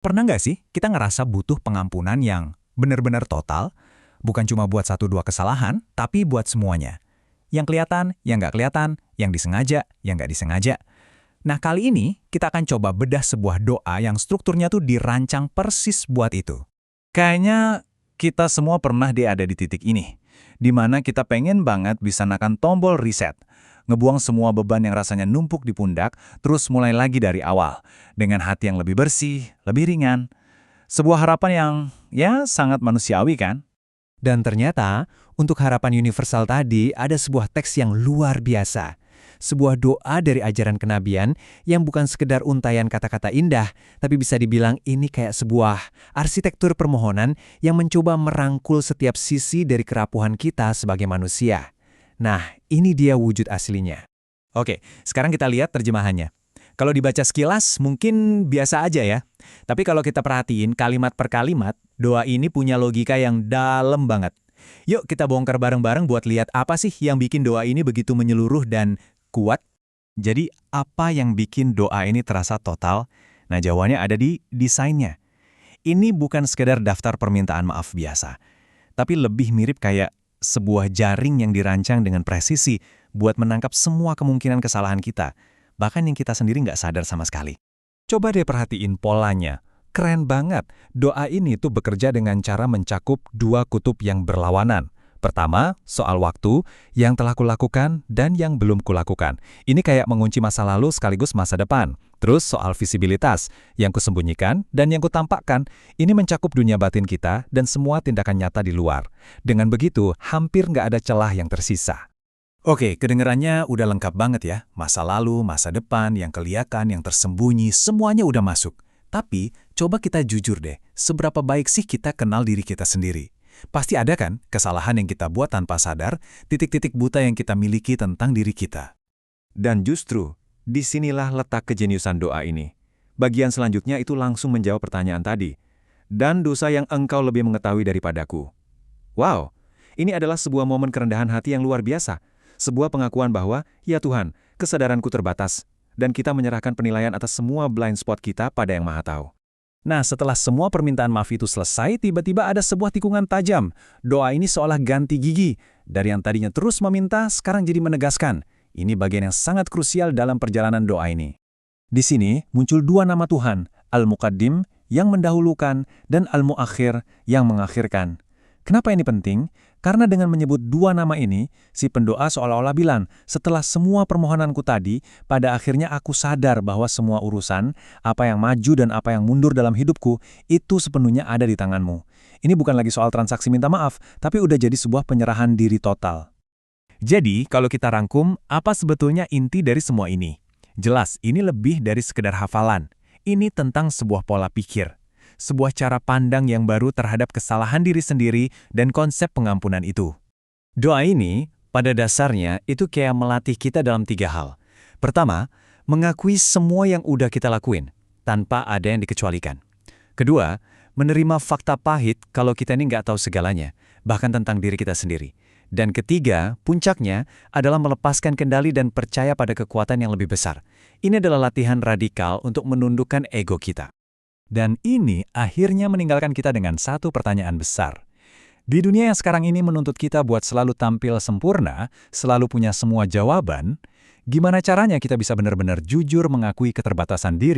Pernah nggak sih kita ngerasa butuh pengampunan yang benar-benar total, bukan cuma buat satu dua kesalahan, tapi buat semuanya. Yang kelihatan, yang nggak kelihatan, yang disengaja, yang nggak disengaja. Nah, kali ini kita akan coba bedah sebuah doa yang strukturnya tuh dirancang persis buat itu. Kayaknya kita semua pernah ada di titik ini, di mana kita pengen banget bisa nekan tombol reset, ngebuang semua beban yang rasanya numpuk di pundak, terus mulai lagi dari awal, dengan hati yang lebih bersih, lebih ringan. Sebuah harapan yang, ya, sangat manusiawi kan? Dan ternyata, untuk harapan universal tadi ada sebuah teks yang luar biasa. Sebuah doa dari ajaran kenabian yang bukan sekedar untayan kata-kata indah, tapi bisa dibilang ini kayak sebuah arsitektur permohonan yang mencoba merangkul setiap sisi dari kerapuhan kita sebagai manusia. Nah, ini dia wujud aslinya. Oke, sekarang kita lihat terjemahannya. Kalau dibaca sekilas mungkin biasa aja ya. Tapi kalau kita perhatiin kalimat per kalimat, doa ini punya logika yang dalam banget. Yuk kita bongkar bareng-bareng buat lihat apa sih yang bikin doa ini begitu menyeluruh dan kuat. Jadi, apa yang bikin doa ini terasa total? Nah, jawabannya ada di desainnya. Ini bukan sekedar daftar permintaan maaf biasa, tapi lebih mirip kayak sebuah jaring yang dirancang dengan presisi buat menangkap semua kemungkinan kesalahan kita, bahkan yang kita sendiri nggak sadar sama sekali. Coba deh perhatiin polanya. Keren banget. Doa ini tuh bekerja dengan cara mencakup dua kutub yang berlawanan. Pertama, soal waktu, yang telah kulakukan dan yang belum kulakukan. Ini kayak mengunci masa lalu sekaligus masa depan. Terus soal visibilitas, yang kusembunyikan dan yang kutampakkan. Ini mencakup dunia batin kita dan semua tindakan nyata di luar. Dengan begitu, hampir nggak ada celah yang tersisa. Oke, kedengerannya udah lengkap banget ya. Masa lalu, masa depan, yang kelihatan, yang tersembunyi, semuanya udah masuk. Tapi, coba kita jujur deh, seberapa baik sih kita kenal diri kita sendiri? Pasti ada kan kesalahan yang kita buat tanpa sadar, titik-titik buta yang kita miliki tentang diri kita. Dan justru, disinilah letak kejeniusan doa ini. Bagian selanjutnya itu langsung menjawab pertanyaan tadi. Dan dosa yang engkau lebih mengetahui daripadaku. Wow, ini adalah sebuah momen kerendahan hati yang luar biasa. Sebuah pengakuan bahwa, ya Tuhan, kesadaranku terbatas. Dan kita menyerahkan penilaian atas semua blind spot kita pada Yang Maha Tahu. Nah, setelah semua permintaan maaf itu selesai, tiba-tiba ada sebuah tikungan tajam. Doa ini seolah ganti gigi. Dari yang tadinya terus meminta, sekarang jadi menegaskan. Ini bagian yang sangat krusial dalam perjalanan doa ini. Di sini muncul dua nama Tuhan, Al-Muqaddim yang mendahulukan dan Al-Muakhir yang mengakhirkan. Kenapa ini penting? Karena dengan menyebut dua nama ini, si pendoa seolah-olah bilang, setelah semua permohonanku tadi, pada akhirnya aku sadar bahwa semua urusan, apa yang maju dan apa yang mundur dalam hidupku, itu sepenuhnya ada di tanganmu. Ini bukan lagi soal transaksi minta maaf, tapi udah jadi sebuah penyerahan diri total. Jadi, kalau kita rangkum, apa sebetulnya inti dari semua ini? Jelas, ini lebih dari sekedar hafalan. Ini tentang sebuah pola pikir. Sebuah cara pandang yang baru terhadap kesalahan diri sendiri dan konsep pengampunan itu. Doa ini, pada dasarnya, itu kayak melatih kita dalam tiga hal. Pertama, mengakui semua yang udah kita lakuin, tanpa ada yang dikecualikan. Kedua, menerima fakta pahit kalau kita ini nggak tahu segalanya, bahkan tentang diri kita sendiri. Dan ketiga, puncaknya adalah melepaskan kendali dan percaya pada kekuatan yang lebih besar. Ini adalah latihan radikal untuk menundukkan ego kita. Dan ini akhirnya meninggalkan kita dengan satu pertanyaan besar. Di dunia yang sekarang ini menuntut kita buat selalu tampil sempurna, selalu punya semua jawaban, gimana caranya kita bisa benar-benar jujur mengakui keterbatasan diri?